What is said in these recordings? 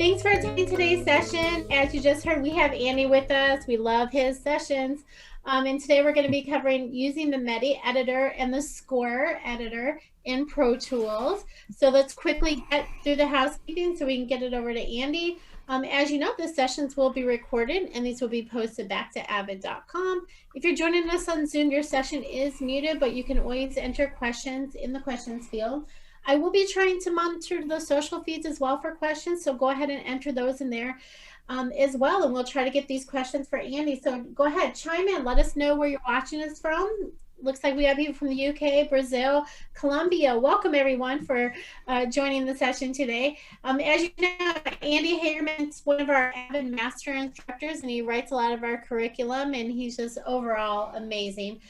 Thanks for attending today's session. As you just heard, we have Andy with us. We love his sessions. And today we're going to be covering using the MIDI Editor and the Score Editor in Pro Tools. So let's quickly get through the housekeeping so we can get it over to Andy. As you know, the sessions will be recorded and these will be posted back to avid.com. If you're joining us on Zoom, your session is muted, but you can always enter questions in the questions field. I will be trying to monitor the social feeds as well for questions, so go ahead and enter those in there as well, and we'll try to get these questions for Andy. So go ahead, chime in, let us know where you're watching us from. Looks like we have people from the UK, Brazil, Colombia. Welcome everyone for joining the session today. As you know, Andy Hagerman is one of our Avid master instructors, and he writes a lot of our curriculum, and he's just overall amazing.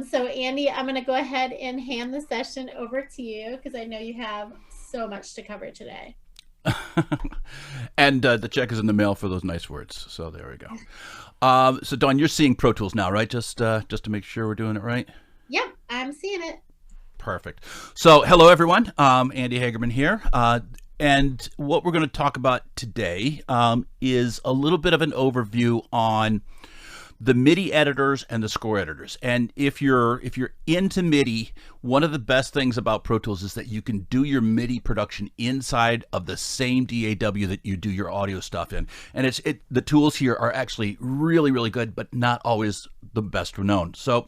So Andy, I'm going to go ahead and hand the session over to you because I know you have so much to cover today. And the check is in the mail for those nice words. So there we go. So Dawn, you're seeing Pro Tools now, right? Just to make sure we're doing it right. Yep, I'm seeing it. Perfect. So hello everyone. Andy Hagerman here. And what we're going to talk about today is a little bit of an overview on the MIDI editors and the score editors. And if you're into MIDI, one of the best things about Pro Tools is that you can do your MIDI production inside of the same DAW that you do your audio stuff in. And the tools here are actually really, really good, but not always the best known. So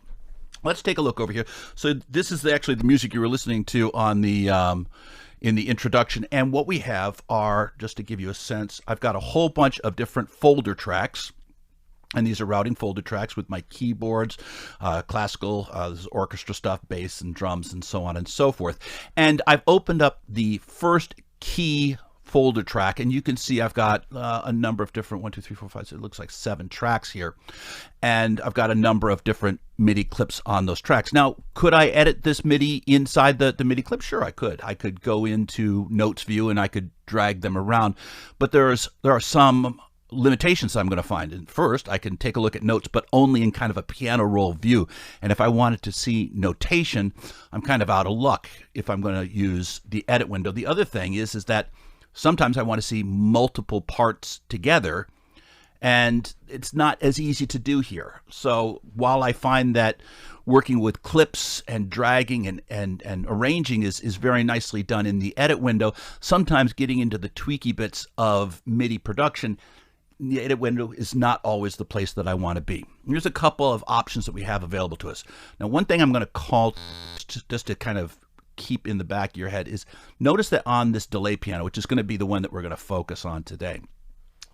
let's take a look over here. So this is actually the music you were listening to on the in the introduction. And what we have are, just to give you a sense, I've got a whole bunch of different folder tracks. And these are routing folder tracks with my keyboards, classical, this is orchestra stuff, bass and drums, and so on and so forth. And I've opened up the first key folder track, and you can see I've got a number of different 1, 2, 3, 4, 5, 6, it looks like 7 tracks here. And I've got a number of different MIDI clips on those tracks. Now, could I edit this MIDI inside the MIDI clip? Sure, I could. I could go into Notes View and I could drag them around. But there are some limitations I'm going to find. And first, I can take a look at notes, but only in kind of a piano roll view. And if I wanted to see notation, I'm kind of out of luck if I'm going to use the edit window. The other thing is that sometimes I want to see multiple parts together, and it's not as easy to do here. So while I find that working with clips and dragging and arranging is very nicely done in the edit window, sometimes getting into the tweaky bits of MIDI production, the edit window is not always the place that I want to be. Here's a couple of options that we have available to us. Now, one thing I'm going to call just to kind of keep in the back of your head is notice that on this delay piano, which is going to be the one that we're going to focus on today,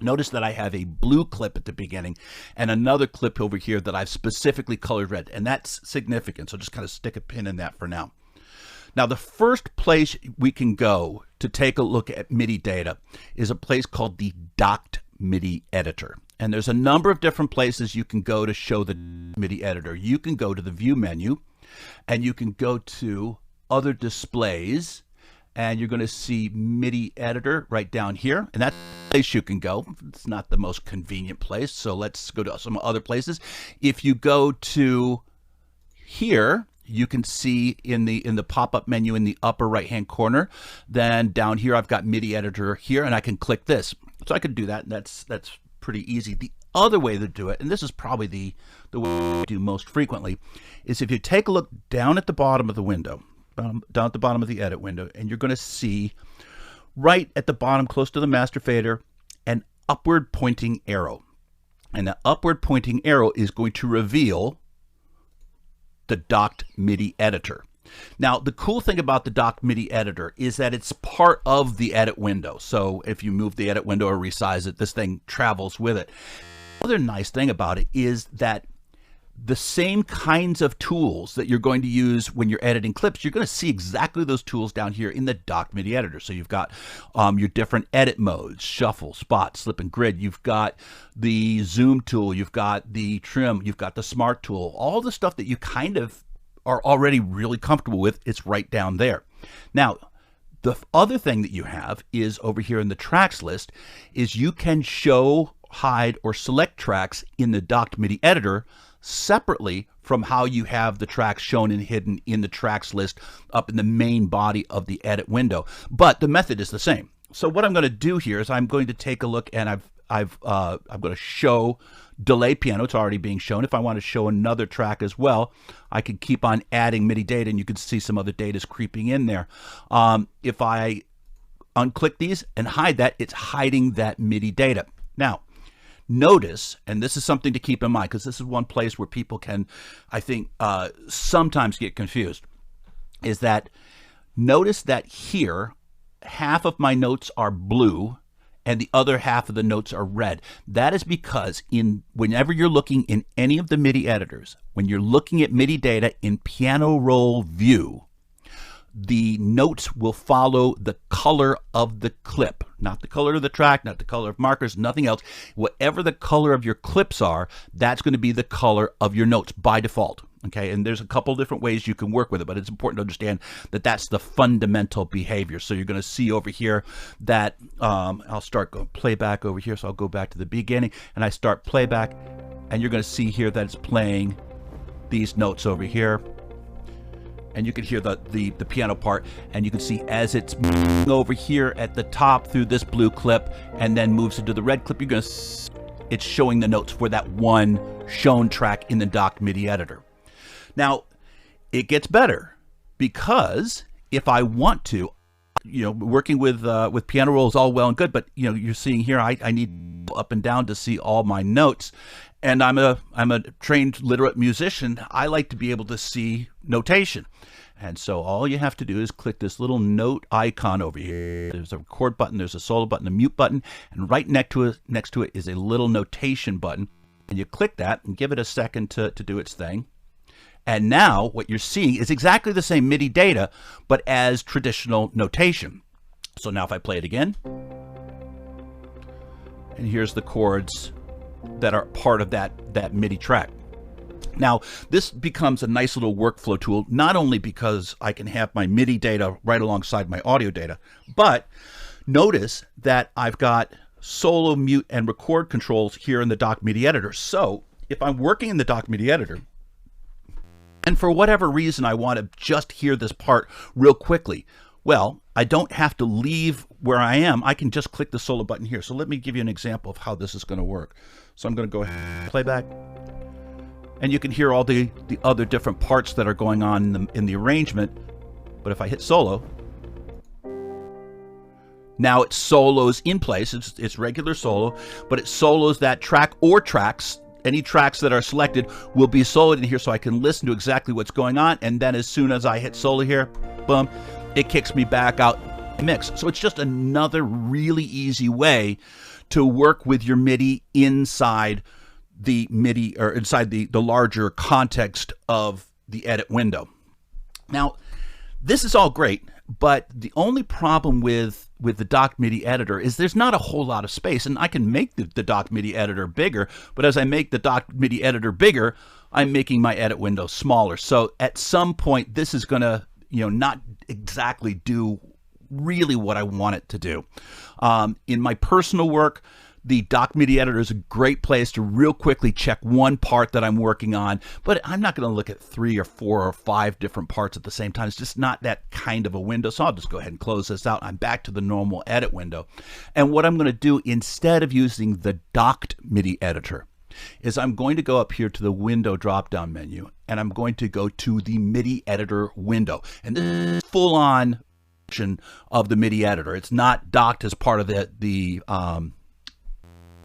notice that I have a blue clip at the beginning and another clip over here that I've specifically colored red, and that's significant. So just kind of stick a pin in that for now. Now, the first place we can go to take a look at MIDI data is a place called the Docked MIDI Editor. And there's a number of different places you can go to show the MIDI editor. You can go to the View menu, and you can go to Other Displays, and you're going to see MIDI Editor right down here. And that's the place you can go. It's not the most convenient place, so let's go to some other places. If you go to here, you can see in the pop-up menu in the upper right-hand corner, then down here I've got MIDI Editor here, and I can click this. So I could do that, and that's pretty easy. The other way to do it, and this is probably the way I do most frequently, is if you take a look down at the bottom of the window, down at the bottom of the edit window, and you're going to see right at the bottom, close to the master fader, an upward pointing arrow. And the upward pointing arrow is going to reveal the Docked MIDI Editor. Now, the cool thing about the Docked MIDI Editor is that it's part of the edit window. So if you move the edit window or resize it, this thing travels with it. The other nice thing about it is that the same kinds of tools that you're going to use when you're editing clips, you're going to see exactly those tools down here in the Docked MIDI Editor. So you've got your different edit modes: shuffle, spot, slip, and grid. You've got the zoom tool, you've got the trim, you've got the smart tool. All the stuff that you kind of are already really comfortable with, it's right down there. Now, the other thing that you have is over here in the tracks list is you can show, hide, or select tracks in the Docked MIDI Editor separately from how you have the tracks shown and hidden in the tracks list up in the main body of the edit window. But the method is the same. So what I'm going to do here is I'm going to take a look, and I'm going to show delay piano. It's already being shown. If I want to show another track as well, I can keep on adding MIDI data, and you can see some other data is creeping in there. If I unclick these and hide that, it's hiding that MIDI data. Now, notice, and this is something to keep in mind, because this is one place where people can, I think, sometimes get confused, is that notice that here, half of my notes are blue and the other half of the notes are red. That is because whenever you're looking in any of the MIDI editors, when you're looking at MIDI data in piano roll view, the notes will follow the color of the clip, not the color of the track, not the color of markers, nothing else. Whatever the color of your clips are, that's going to be the color of your notes by default. Okay, and there's a couple different ways you can work with it, but it's important to understand that that's the fundamental behavior. So you're going to see over here that I'll start going playback over here. So I'll go back to the beginning and I start playback, and you're going to see here that it's playing these notes over here. And you can hear the piano part, and you can see as it's moving over here at the top through this blue clip and then moves into the red clip, it's showing the notes for that one shown track in the docked MIDI editor. Now, it gets better, because if I want to, working with piano roll is all well and good, but you're seeing here I need up and down to see all my notes. And I'm a trained literate musician. I like to be able to see notation. And so all you have to do is click this little note icon over here. There's a record button, there's a solo button, a mute button, and right next to it is a little notation button. And you click that and give it a second to do its thing. And now what you're seeing is exactly the same MIDI data, but as traditional notation. So now if I play it again, and here's the chords that are part of that MIDI track. Now, this becomes a nice little workflow tool, not only because I can have my MIDI data right alongside my audio data, but notice that I've got solo, mute, and record controls here in the dock MIDI editor. So if I'm working in the dock MIDI editor, and for whatever reason I want to just hear this part real quickly, well, I don't have to leave where I am. I can just click the solo button here. So let me give you an example of how this is going to work. So I'm going to go ahead and play back. And you can hear all the other different parts that are going on in the arrangement. But if I hit solo, now it solos in place. It's regular solo, but it solos that track or tracks. Any tracks that are selected will be soloed in here, so I can listen to exactly what's going on. And then as soon as I hit solo here, boom, it kicks me back out mix. So it's just another really easy way to work with your MIDI inside the MIDI, or inside the larger context of the edit window. Now, this is all great, but the only problem with the dock MIDI editor is there's not a whole lot of space, and I can make the dock MIDI editor bigger, but as I make the dock MIDI editor bigger, I'm making my edit window smaller. So at some point, this is going to not exactly do really what I want it to do. In my personal work, the dock MIDI editor is a great place to real quickly check one part that I'm working on, but I'm not going to look at 3 or 4 or 5 different parts at the same time. It's just not that kind of a window. So I'll just go ahead and close this out. I'm back to the normal edit window. And what I'm going to do, instead of using the docked MIDI editor, is I'm going to go up here to the window drop-down menu, and I'm going to go to the MIDI editor window. And this is full-on of the MIDI editor. It's not docked as part of the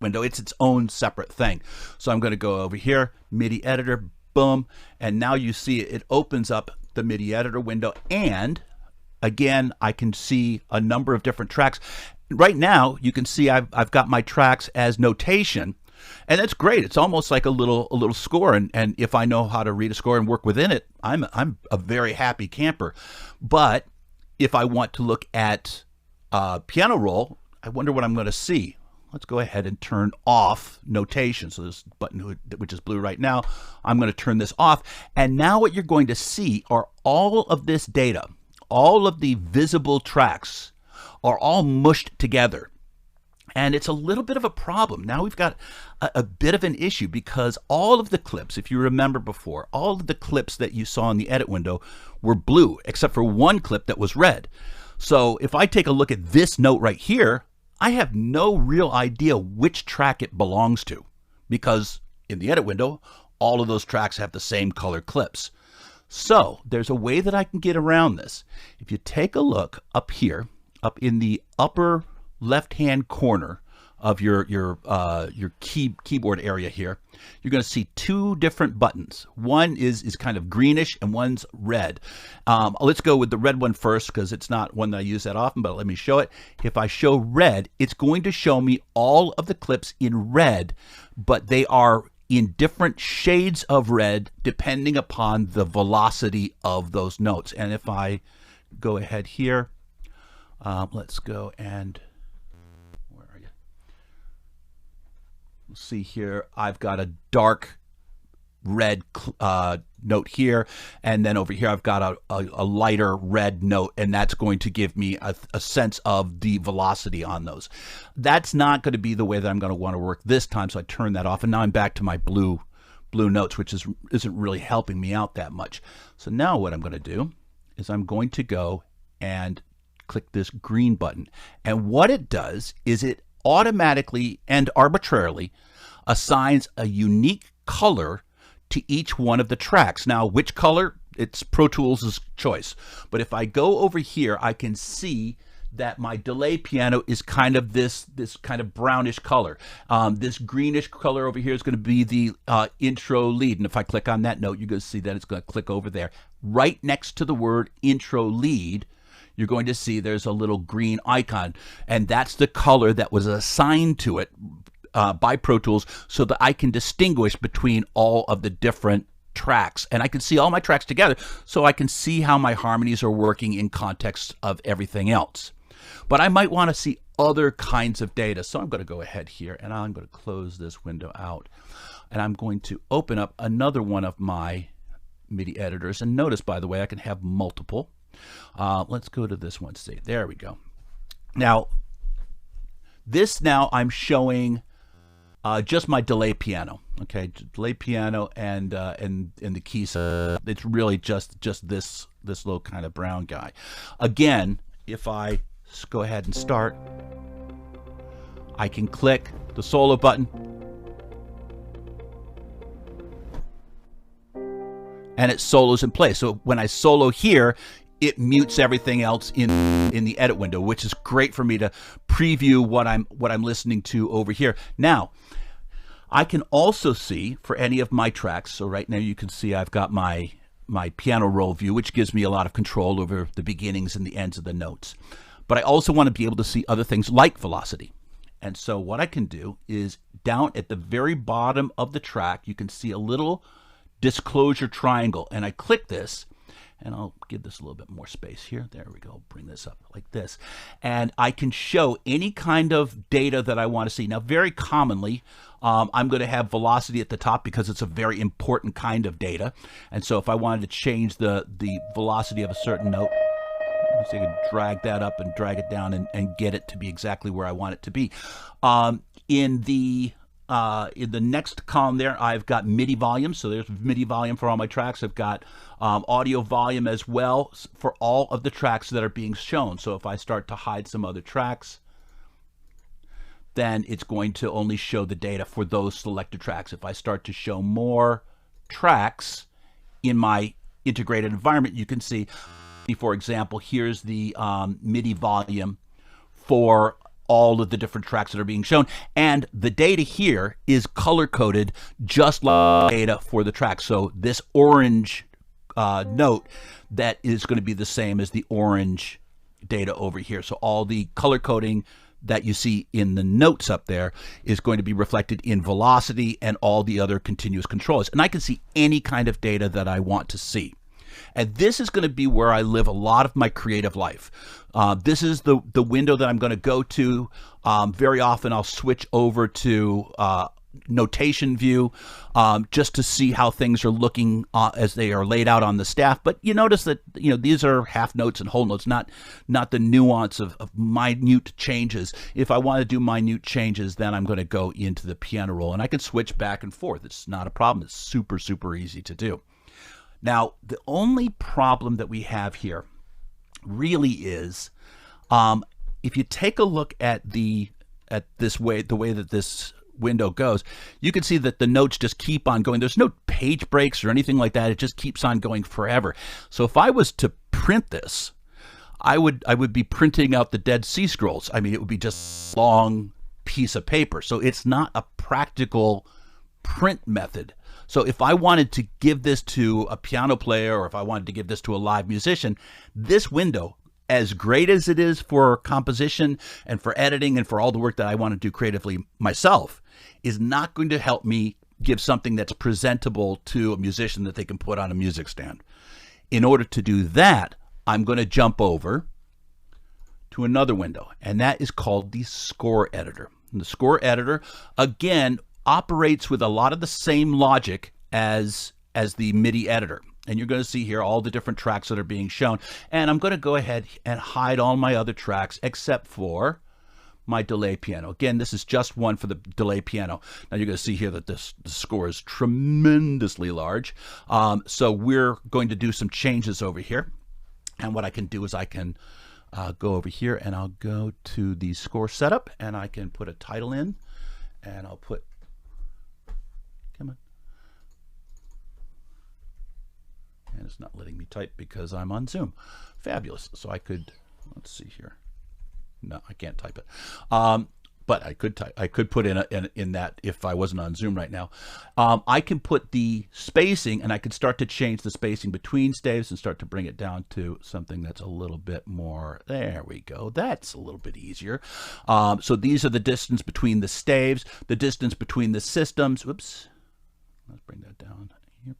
window. It's its own separate thing. So I'm going to go over here, MIDI editor, boom, and now you see it opens up the MIDI editor window, and again I can see a number of different tracks. Right now you can see I've got my tracks as notation, and that's great. It's almost like a little score, and if I know how to read a score and work within it, I'm a very happy camper. But if I want to look at piano roll, I wonder what I'm going to see. Let's go ahead and turn off notation. So this button, which is blue right now, I'm going to turn this off. And now what you're going to see are all of this data, all of the visible tracks are all mushed together. And it's a little bit of a problem. Now we've got a bit of an issue, because all of the clips, if you remember before, all of the clips that you saw in the edit window were blue, except for one clip that was red. So if I take a look at this note right here, I have no real idea which track it belongs to, because in the edit window, all of those tracks have the same color clips. So there's a way that I can get around this. If you take a look up here, up in the upper left-hand corner of your keyboard area here, you're going to see two different buttons. One is kind of greenish and one's red. Let's go with the red one first, because it's not one that I use that often, but let me show it. If I show red, it's going to show me all of the clips in red, but they are in different shades of red depending upon the velocity of those notes. And if I go ahead here, let's go and see here, I've got a dark red note here, and then over here I've got a lighter red note, and that's going to give me a sense of the velocity on those. That's not going to be the way that I'm going to want to work this time, so I turn that off, and now I'm back to my blue notes, which isn't really helping me out that much. So now what I'm going to do is I'm going to go and click this green button, and what it does is it automatically and arbitrarily assigns a unique color to each one of the tracks. Now, which color? It's Pro Tools' choice. But if I go over here, I can see that my delay piano is kind of this kind of brownish color. This greenish color over here is going to be the intro lead. And if I click on that note, you're going to see that it's going to click over there. Right next to the word intro lead, you're going to see there's a little green icon, and that's the color that was assigned to it by Pro Tools, so that I can distinguish between all of the different tracks, and I can see all my tracks together, so I can see how my harmonies are working in context of everything else. But I might want to see other kinds of data, so I'm going to go ahead here, and I'm going to close this window out, and I'm going to open up another one of my MIDI editors, and notice, by the way, I can have multiple. Let's go to this one. See, there we go. Now, I'm showing just my delay piano. Okay, delay piano and the keys. It's really just this little kind of brown guy. Again, if I go ahead and start, I can click the solo button, and it solos in place. So when I solo here, it mutes everything else in the edit window, which is great for me to preview what I'm listening to over here. Now, I can also see for any of my tracks. So right now you can see I've got my piano roll view, which gives me a lot of control over the beginnings and the ends of the notes. But I also want to be able to see other things like velocity. And so what I can do is down at the very bottom of the track, you can see a little disclosure triangle, and I click this, and I'll give this a little bit more space here. There we go. Bring this up like this. And I can show any kind of data that I want to see. Now, very commonly, I'm going to have velocity at the top because it's a very important kind of data. And so if I wanted to change the velocity of a certain note, so I can drag that up and drag it down and get it to be exactly where I want it to be. In the next column there, I've got MIDI volume. So there's MIDI volume for all my tracks. I've got audio volume as well for all of the tracks that are being shown. So if I start to hide some other tracks, then it's going to only show the data for those selected tracks. If I start to show more tracks in my integrated environment, you can see, for example, here's the MIDI volume for all of the different tracks that are being shown, and the data here is color-coded just like data for the track. So this orange note, that is going to be the same as the orange data over here. So all the color coding that you see in the notes up there is going to be reflected in velocity and all the other continuous controls. And I can see any kind of data that I want to see. And this is going to be where I live a lot of my creative life. This is the window that I'm going to go to. Very often I'll switch over to notation view just to see how things are looking as they are laid out on the staff. But you notice that these are half notes and whole notes, not the nuance of minute changes. If I want to do minute changes, then I'm going to go into the piano roll, and I can switch back and forth. It's not a problem. It's super easy to do. Now, the only problem that we have here really is, if you take a look at the way that this window goes, you can see that the notes just keep on going. There's no page breaks or anything like that. It just keeps on going forever. So if I was to print this, I would be printing out the Dead Sea Scrolls. I mean, it would be just a long piece of paper. So it's not a practical print method. So if I wanted to give this to a piano player, or if I wanted to give this to a live musician, this window, as great as it is for composition and for editing and for all the work that I want to do creatively myself, is not going to help me give something that's presentable to a musician that they can put on a music stand. In order to do that, I'm going to jump over to another window, and that is called the Score Editor. And the Score Editor, again, operates with a lot of the same logic as the MIDI Editor. And you're going to see here all the different tracks that are being shown. And I'm going to go ahead and hide all my other tracks except for my delay piano. Again, this is just one for the delay piano. Now you're going to see here that the score is tremendously large. So we're going to do some changes over here. And what I can do is I can go over here and I'll go to the score setup and I can put a title in, and I'll put, come on. And it's not letting me type because I'm on Zoom. Fabulous. So I could, let's see here. No, I can't type it. But I could type. I could put in that if I wasn't on Zoom right now. I can put the spacing, and I could start to change the spacing between staves and start to bring it down to something that's a little bit more. There we go. That's a little bit easier. So these are the distance between the staves, the distance between the systems. Whoops. Let's bring that down. Yep.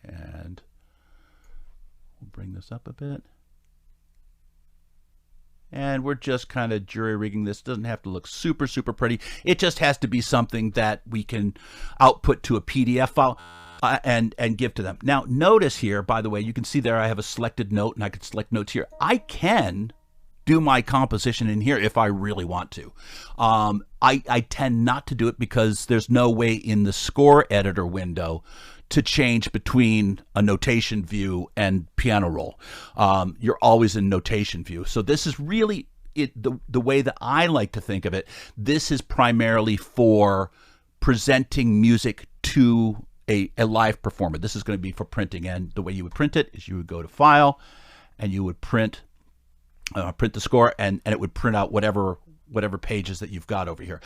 And we'll bring this up a bit. And we're just kind of jury-rigging this. It doesn't have to look super, super pretty. It just has to be something that we can output to a PDF file and give to them. Now, notice here, by the way, you can see there I have a selected note, and I can select notes here. I can do my composition in here if I really want to. I tend not to do it because there's no way in the Score Editor window to change between a notation view and piano roll. You're always in notation view. So this is really the way that I like to think of it. This is primarily for presenting music to a live performer. This is going to be for printing, and the way you would print it is you would go to File, and you would print the score, and it would print out whatever pages that you've got over here.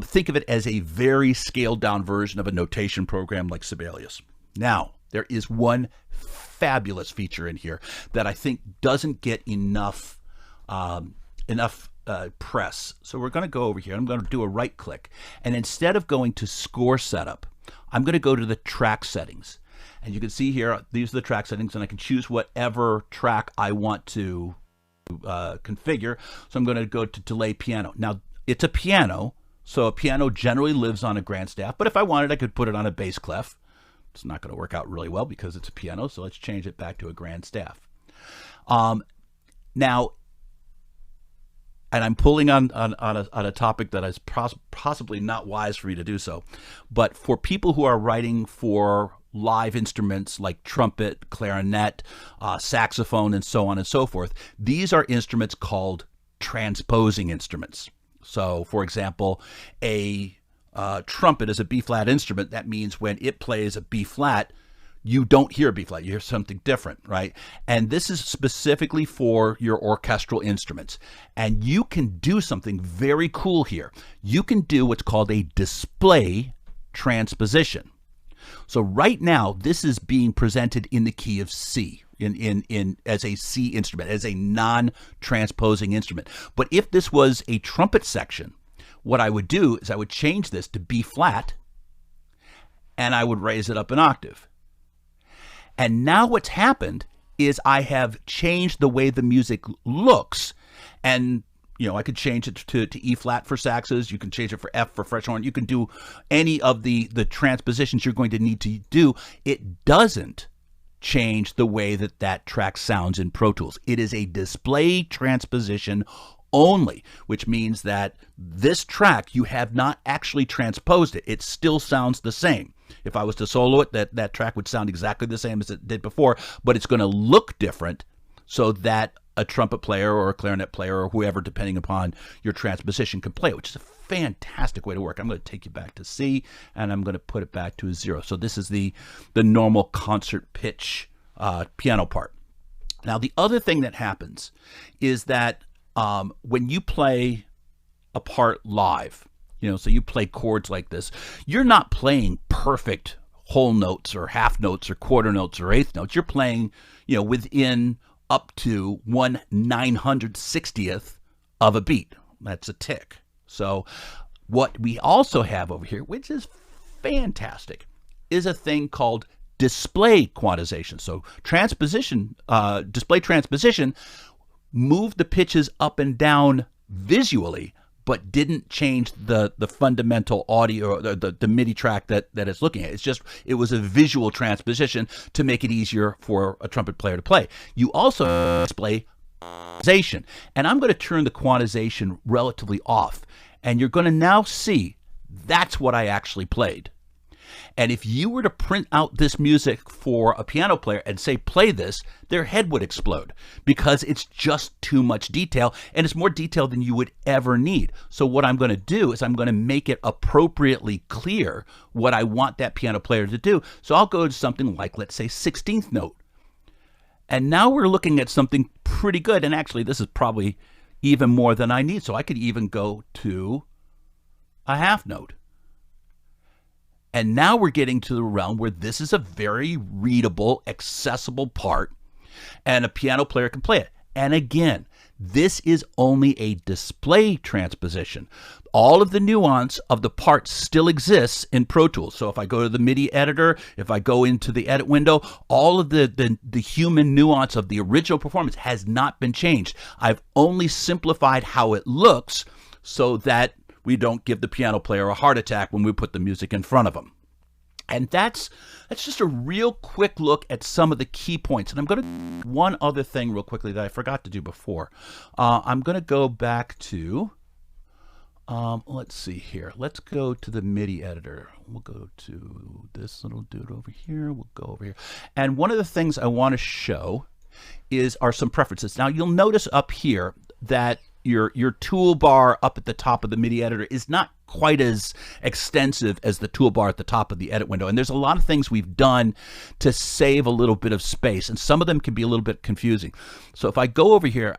Think of it as a very scaled down version of a notation program like Sibelius. Now, there is one fabulous feature in here that I think doesn't get enough press. So we're going to go over here. I'm going to do a right click, and instead of going to Score Setup, I'm going to go to the track settings. And you can see here, these are the track settings, and I can choose whatever track I want to configure. So I'm going to go to delay piano. Now it's a piano, so a piano generally lives on a grand staff, but if I wanted, I could put it on a bass clef. It's not going to work out really well because it's a piano, so let's change it back to a grand staff. Now, and I'm pulling on a topic that is possibly not wise for me to do so, but for people who are writing for live instruments like trumpet, clarinet, saxophone, and so on and so forth, these are instruments called transposing instruments. So, for example, a trumpet is a B-flat instrument. That means when it plays a B-flat, you don't hear a B-flat, you hear something different, right? And this is specifically for your orchestral instruments. And you can do something very cool here. You can do what's called a display transposition. So right now, this is being presented in the key of C, as a C instrument, as a non-transposing instrument. But if this was a trumpet section, what I would do is I would change this to B flat, and I would raise it up an octave. And now what's happened is I have changed the way the music looks. And you know, I could change it to E flat for saxes. You can change it for F for French horn. You can do any of the transpositions you're going to need to do. It doesn't change the way that track sounds in Pro Tools. It is a display transposition only, which means that this track, you have not actually transposed it. It still sounds the same. If I was to solo it, that track would sound exactly the same as it did before, but it's going to look different so that a trumpet player or a clarinet player or whoever, depending upon your transposition, can play it, which is a fantastic way to work. I'm going to take you back to C, and I'm going to put it back to a 0. So this is the normal concert pitch piano part. Now, the other thing that happens is that when you play a part live, so you play chords like this, you're not playing perfect whole notes or half notes or quarter notes or eighth notes. You're playing, within up to 1/960th of a beat. That's a tick. So what we also have over here, which is fantastic, is a thing called display quantization. So display transposition moved the pitches up and down visually, but didn't change the fundamental audio, the MIDI track that it's looking at. It was a visual transposition to make it easier for a trumpet player to play. You also display quantization, and I'm going to turn the quantization relatively off, and you're going to now see that's what I actually played. And if you were to print out this music for a piano player and say, play this, their head would explode because it's just too much detail, and it's more detail than you would ever need. So what I'm going to do is I'm going to make it appropriately clear what I want that piano player to do. So I'll go to something like, let's say, 16th note. And now we're looking at something pretty good. And actually, this is probably even more than I need. So I could even go to a half note. And now we're getting to the realm where this is a very readable, accessible part, and a piano player can play it. And again, this is only a display transposition. All of the nuance of the part still exists in Pro Tools. So if I go to the MIDI editor, if I go into the edit window, all of the human nuance of the original performance has not been changed. I've only simplified how it looks so that we don't give the piano player a heart attack when we put the music in front of them. And that's just a real quick look at some of the key points. And I'm going to do one other thing real quickly that I forgot to do before. I'm going to go back to, let's see here. Let's go to the MIDI editor. We'll go to this little dude over here. We'll go over here. And one of the things I want to show are some preferences. Now, you'll notice up here that your toolbar up at the top of the MIDI editor is not quite as extensive as the toolbar at the top of the edit window. And there's a lot of things we've done to save a little bit of space, and some of them can be a little bit confusing. So if I go over here,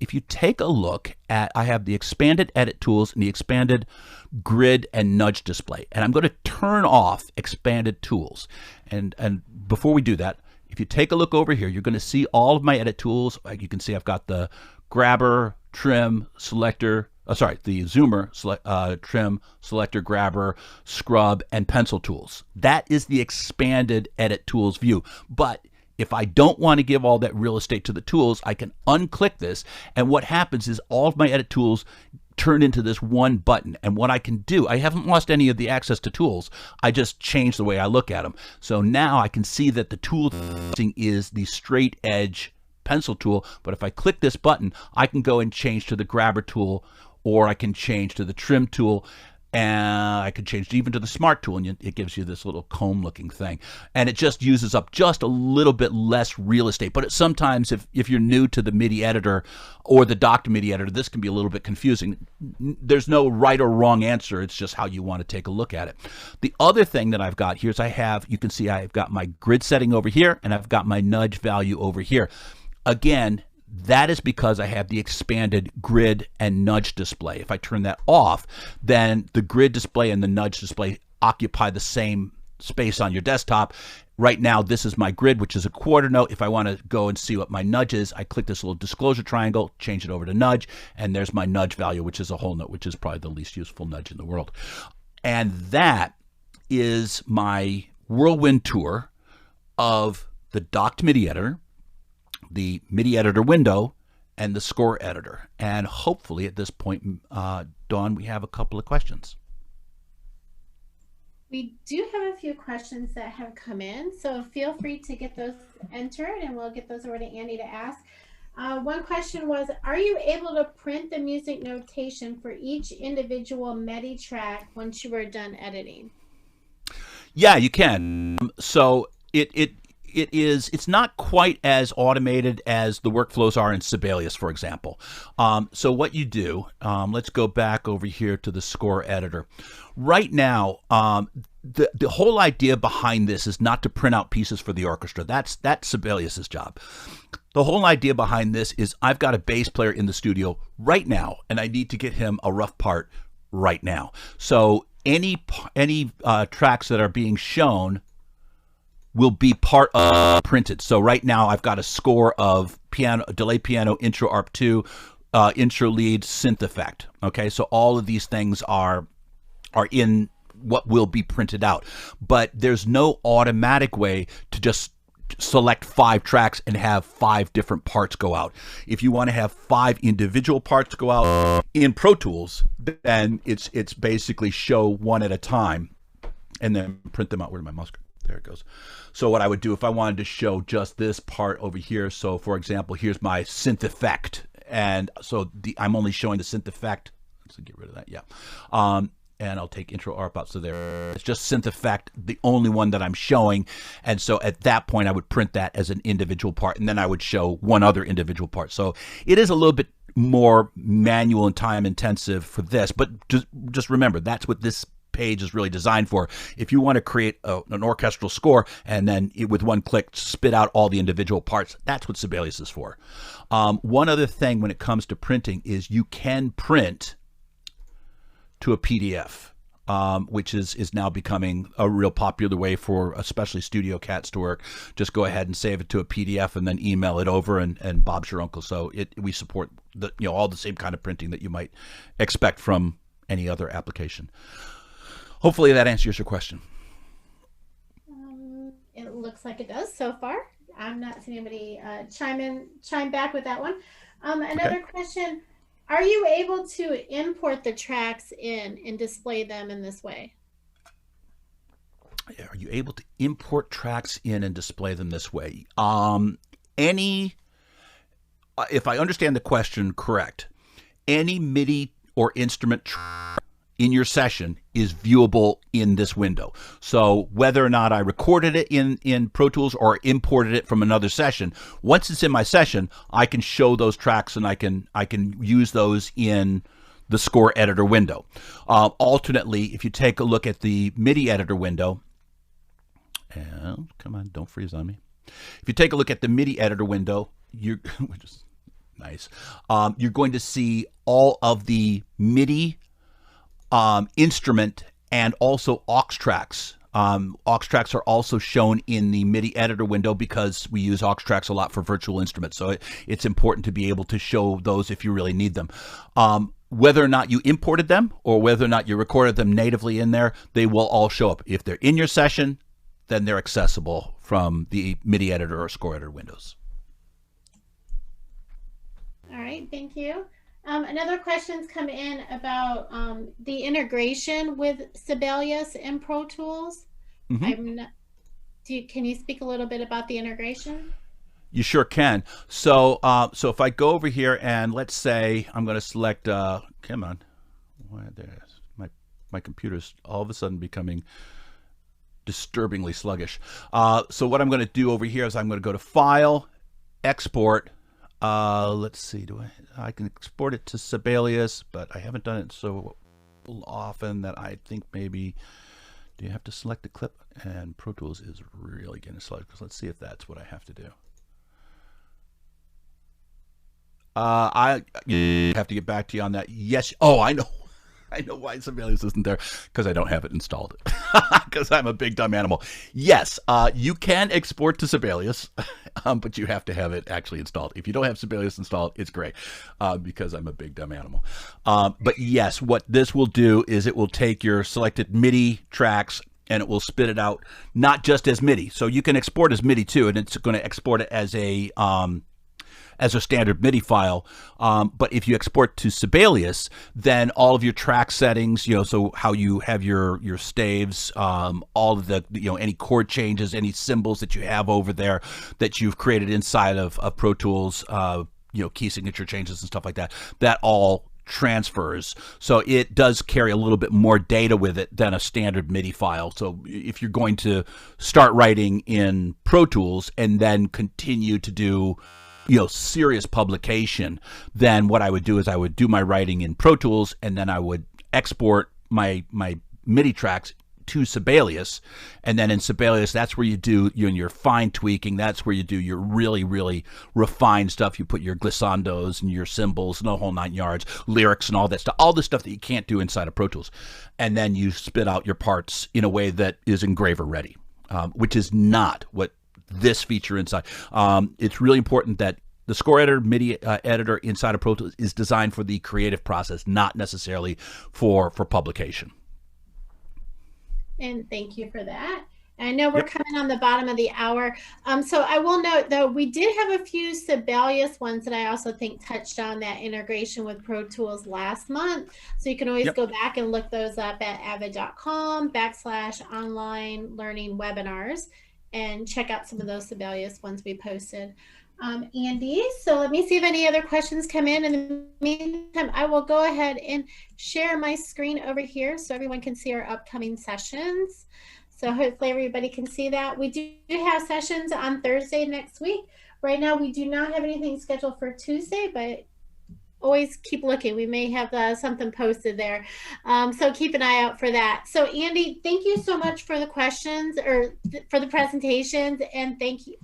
if you take a look at, I have the expanded edit tools and the expanded grid and nudge display, and I'm going to turn off expanded tools. And before we do that, if you take a look over here, you're going to see all of my edit tools. You can see I've got the grabber, trim, selector, the zoomer, trim, selector, grabber, scrub, and pencil tools. That is the expanded edit tools view. But if I don't want to give all that real estate to the tools, I can unclick this, and what happens is all of my edit tools turn into this one button. And what I can do, I haven't lost any of the access to tools. I just changed the way I look at them. So now I can see that the tool is the straight edge pencil tool, but if I click this button, I can go and change to the grabber tool, or I can change to the trim tool, and I can change even to the smart tool, and it gives you this little comb looking thing. And it just uses up just a little bit less real estate. But sometimes if you're new to the MIDI editor or the Dr. MIDI editor, this can be a little bit confusing. There's no right or wrong answer. It's just how you want to take a look at it. The other thing that I've got here is you can see I've got my grid setting over here, and I've got my nudge value over here. Again, that is because I have the expanded grid and nudge display. If I turn that off, then the grid display and the nudge display occupy the same space on your desktop. Right now, this is my grid, which is a quarter note. If I want to go and see what my nudge is, I click this little disclosure triangle, change it over to nudge, and there's my nudge value, which is a whole note, which is probably the least useful nudge in the world. And that is my whirlwind tour of the docked MIDI editor, the MIDI editor window, and the score editor. And hopefully at this point, Dawn, we have a couple of questions. We do have a few questions that have come in, so feel free to get those entered, and we'll get those over to Andy to ask. One question was, are you able to print the music notation for each individual MIDI track once you are done editing? Yeah, you can. So it's not quite as automated as the workflows are in Sibelius, for example. So what you do, let's go back over here to the score editor. Right now, the whole idea behind this is not to print out pieces for the orchestra. That's Sibelius's job. The whole idea behind this is I've got a bass player in the studio right now, and I need to get him a rough part right now. So any tracks that are being shown will be part of printed. So right now I've got a score of piano, delay piano, intro arp 2, intro lead, synth effect. Okay, so all of these things are in what will be printed out. But there's no automatic way to just select 5 tracks and have 5 different parts go out. If you want to have 5 individual parts go out in Pro Tools, then it's basically show one at a time and then print them out. Where's my mouse? There it goes. So what I would do if I wanted to show just this part over here, so for example, here's my synth effect, and so I'm only showing the synth effect. Let's get rid of that. Yeah. And I'll take intro arp out. So there, it's just synth effect, the only one that I'm showing. And so at that point, I would print that as an individual part, and then I would show one other individual part. So it is a little bit more manual and time intensive for this, but just remember, that's what this page is really designed for. If you want to create an orchestral score and then with one click spit out all the individual parts, that's what Sibelius is for. One other thing when it comes to printing is you can print to a PDF, which is now becoming a real popular way for especially studio cats to work. Just go ahead and save it to a PDF and then email it over, and Bob's your uncle. So we support all the same kind of printing that you might expect from any other application. Hopefully that answers your question. It looks like it does so far. I'm not seeing anybody chime back with that one. Another question. Are you able to import the tracks in and display them in this way? Are you able to import tracks in and display them this way? If I understand the question correct, any MIDI or instrument track in your session is viewable in this window. So whether or not I recorded it in Pro Tools or imported it from another session, once it's in my session, I can show those tracks and I can use those in the score editor window. Alternately, if you take a look at the MIDI editor window, and come on, don't freeze on me. If you take a look at the MIDI editor window, which is nice, you're going to see all of the MIDI instrument and also aux tracks. Aux tracks are also shown in the MIDI editor window because we use aux tracks a lot for virtual instruments. So it's important to be able to show those if you really need them. Whether or not you imported them or whether or not you recorded them natively in there, they will all show up. If they're in your session, then they're accessible from the MIDI editor or score editor windows. All right, thank you. Another question's come in about the integration with Sibelius and Pro Tools. Mm-hmm. Can you speak a little bit about the integration? You sure can. So so if I go over here and let's say I'm going to select, come on, my computer's all of a sudden becoming disturbingly sluggish. So what I'm going to do over here is I'm going to go to File, Export. Let's see, I can export it to Sibelius, but I haven't done it so often that I think maybe, do you have to select the clip? And Pro Tools is really getting slow, because let's see if that's what I have to do. I have to get back to you on that. Yes. Oh, I know. I know why Sibelius isn't there, because I don't have it installed. Because I'm a big dumb animal. Yes, you can export to Sibelius, but you have to have it actually installed. If you don't have Sibelius installed, it's great, because I'm a big dumb animal. But yes, what this will do is it will take your selected MIDI tracks and it will spit it out not just as MIDI. So you can export as MIDI too, and it's going to export it as a standard MIDI file. But if you export to Sibelius, then all of your track settings, so how you have your staves, all of the, any chord changes, any symbols that you have over there that you've created inside of Pro Tools, key signature changes and stuff like that, that all transfers. So it does carry a little bit more data with it than a standard MIDI file. So if you're going to start writing in Pro Tools and then continue to do serious publication, then what I would do is I would do my writing in Pro Tools, and then I would export my MIDI tracks to Sibelius, and then in Sibelius, that's where you do your fine tweaking. That's where you do your really, really refined stuff. You put your glissandos and your cymbals and the whole 9 yards, lyrics and all that stuff, all the stuff that you can't do inside of Pro Tools. And then you spit out your parts in a way that is engraver ready, which is not what this feature inside. It's really important that the score editor, MIDI editor inside of Pro Tools is designed for the creative process, not necessarily for publication. And thank you for that. I know we're coming on the bottom of the hour. So I will note, though, we did have a few Sibelius ones that I also think touched on that integration with Pro Tools last month. So you can always go back and look those up at avid.com/online learning webinars and check out some of those Sibelius ones we posted. Andy, so let me see if any other questions come in. In the meantime, I will go ahead and share my screen over here so everyone can see our upcoming sessions. So hopefully everybody can see that. We do have sessions on Thursday next week. Right now, we do not have anything scheduled for Tuesday, but always keep looking. We may have something posted there. So keep an eye out for that. So Andy, thank you so much for the questions or for the presentations, and thank you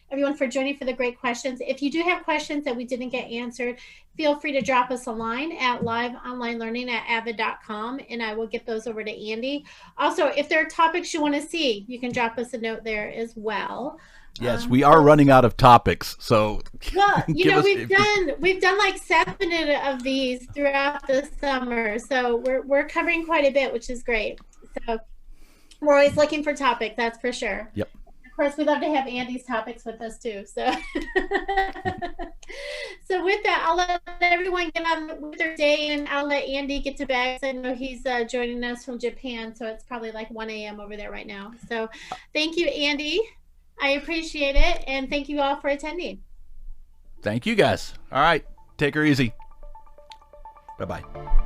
everyone for joining for the great questions. If you do have questions that we didn't get answered, feel free to drop us a line at liveonlinelearning@avid.com, and I will get those over to Andy. Also, if there are topics you want to see, you can drop us a note there as well. Yes, we are running out of topics. So well, we've done like 7 of these throughout the summer, so we're covering quite a bit, which is great. So we're always looking for topics, that's for sure. Yep. Of course, we'd love to have Andy's topics with us too. So, so with that, I'll let everyone get on with their day, and I'll let Andy get to bed. I know he's joining us from Japan, so it's probably like 1 a.m. over there right now. So, thank you, Andy. I appreciate it, and thank you all for attending. Thank you, guys. All right, take her easy. Bye-bye.